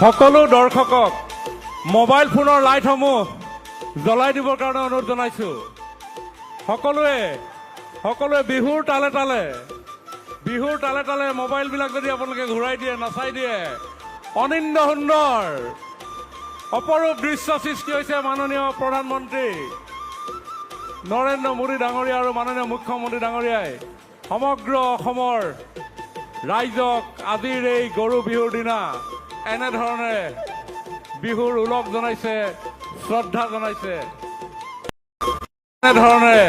সকলো দৰ্শকক মোবাইল ফোনৰ লাইটসমূহ জ্বলাই দিবৰ কাৰণে অনুৰোধ জনাইছোঁ। সকলোৱে বিহুৰ তালে তালে মোবাইলবিলাক যদি আপোনালোকে ঘূৰাই দিয়ে, নাচাই দিয়ে, অনিন্দ সুন্দৰ অপৰূপ দৃশ্য সৃষ্টি হৈছে। মাননীয় প্ৰধানমন্ত্ৰী নৰেন্দ্ৰ মোদী ডাঙৰীয়া আৰু মাননীয় মুখ্যমন্ত্ৰী ডাঙৰীয়াই সমগ্ৰ অসমৰ ৰাইজক আজিৰ এই গৰু বিহুৰ দিনা এনেধৰণে বিহুৰ ওলগ জনাইছে, শ্ৰদ্ধা জনাইছে। এনেধৰণে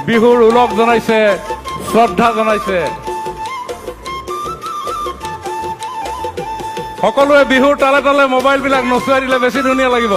বিহুৰ ওলগ জনাইছে, শ্ৰদ্ধা জনাইছে। সকলোৱে বিহুৰ তালে তালে মোবাইলবিলাক নচুৱাই দিলে বেছি ধুনীয়া লাগিব।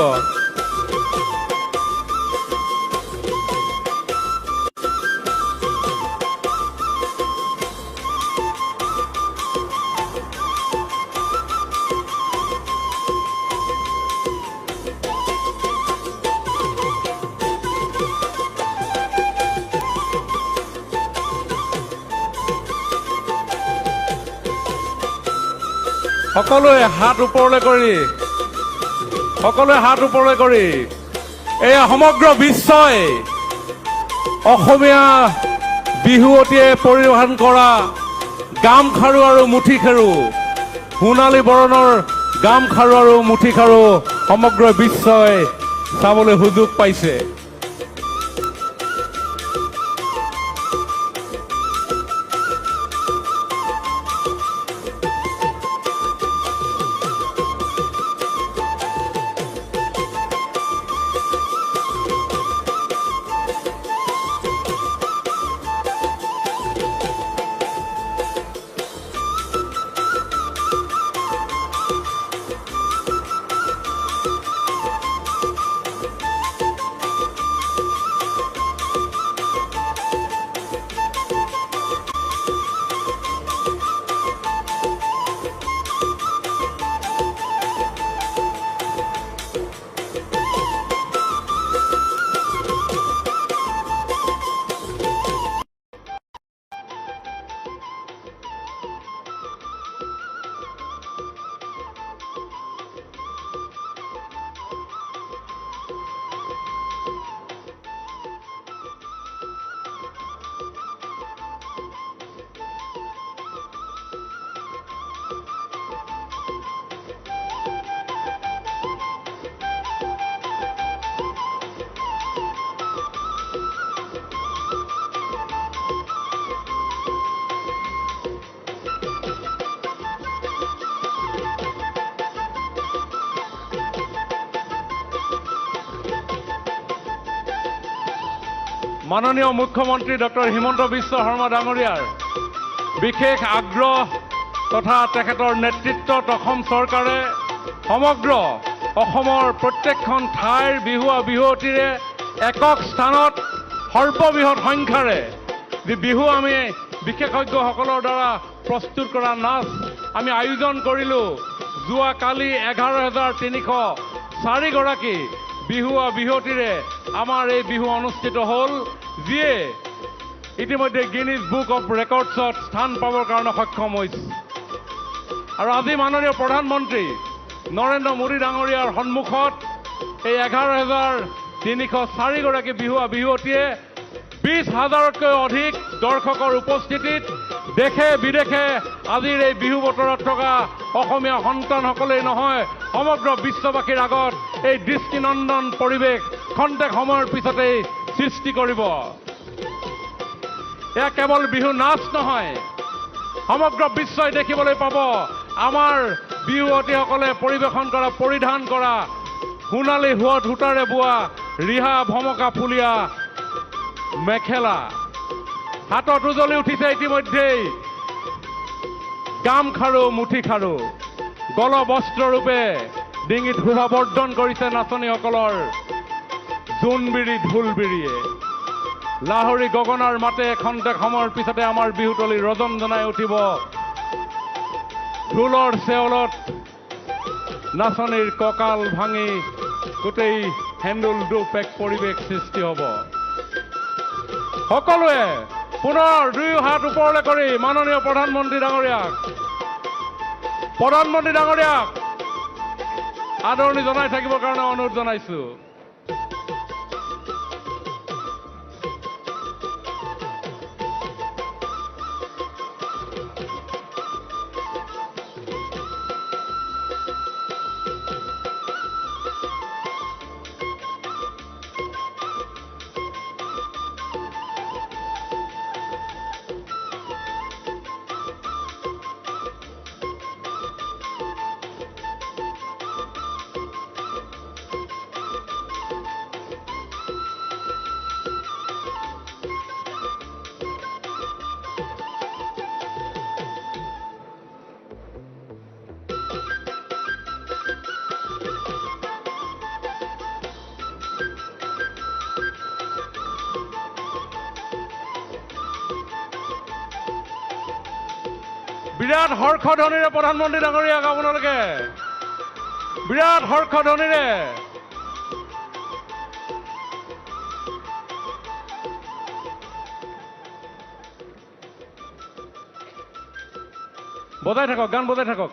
সকলোৱে হাত ওপৰলৈ কৰি এয়া সমগ্ৰ বিশ্বই অসমীয়া বিহুৱতীয়ে পৰিধান কৰা গামখাৰু আৰু মুঠিখাৰু, সোণালী বৰণৰ গামখাৰু আৰু মুঠিখাৰু সমগ্ৰ বিশ্বই চাবলৈ সুযোগ পাইছে। মাননীয় মুখ্যমন্ত্ৰী ডক্টৰ হিমন্ত বিশ্ব শৰ্মা ডাঙৰীয়াৰ বিশেষ আগ্ৰহ তথা তেখেতৰ নেতৃত্বত অসম চৰকাৰে সমগ্ৰ অসমৰ প্ৰত্যেকখন ঠাইৰ বিহুৱতীৰে একক স্থানত সৰ্ববৃহৎ সংখ্যাৰে যি বিহু আমি বিশেষজ্ঞসকলৰ দ্বাৰা প্ৰস্তুত কৰা নাচ আমি আয়োজন কৰিলোঁ। যোৱাকালি 11,304 গৰাকী বিহুৱতীৰে আমাৰ এই বিহু অনুষ্ঠিত হ'ল, যিয়ে ইতিমধ্যে গিনিজ বুক অফ ৰেকৰ্ডছত স্থান পাবৰ কাৰণে সক্ষম হৈছে। আৰু আজি মাননীয় প্ৰধানমন্ত্ৰী নৰেন্দ্ৰ মোদী ডাঙৰীয়াৰ সন্মুখত এই 11,304 গৰাকী বিহুৱতীয়ে 20,000তকৈ অধিক দৰ্শকৰ উপস্থিতিত দেশে বিদেশে আজিৰ এই বিহু বতৰত থকা অসমীয়া সন্তানসকলেই নহয় সমগ্ৰ বিশ্ববাসীৰ আগত এই দৃষ্টিনন্দন পৰিৱেশ খন্তেক সময়ৰ পিছতেই সৃষ্টি কৰিব। এয়া কেৱল বিহু নাচ নহয়, সমগ্ৰ বিশ্বই দেখিবলৈ পাব আমাৰ বিহুৱতীসকলে পৰিধান কৰা সোণালী সূতাৰে বোৱা ৰিহা ভমকা ফুলীয়া মেখেলা, হাতত উজলি উঠিছে ইতিমধ্যেই গামখাৰু মুঠিখাৰু, গলবস্ত্ৰৰূপে ডিঙিত শোভাবৰ্ধন কৰিছে নাচনীসকলৰ জোনবিৰি ঢোলবিৰিয়ে। লাহৰী গগনাৰ মাতে খন্তেক সময়ৰ পিছতে আমাৰ বিহুতলী ৰজন জনাই উঠিব। ঢোলৰ চেৱলত নাচনীৰ কঁকাল ভাঙি গোটেই হেন্দুল দোপ এক পৰিৱেশ সৃষ্টি হ'ব। সকলোৱে পুনৰ দুয়ো হাত ওপৰলৈ কৰি মাননীয় প্ৰধানমন্ত্ৰী ডাঙৰীয়াক আদৰণি জনাই থাকিবৰ কাৰণে অনুৰোধ জনাইছো। বিৰাট হৰ্ষধ্বনিৰে প্ৰধানমন্ত্ৰী ডাঙৰীয়াক আপোনালোকে বিৰাট হৰ্ষধ্বনিৰে বজাই থাকক, গান বজাই থাকক।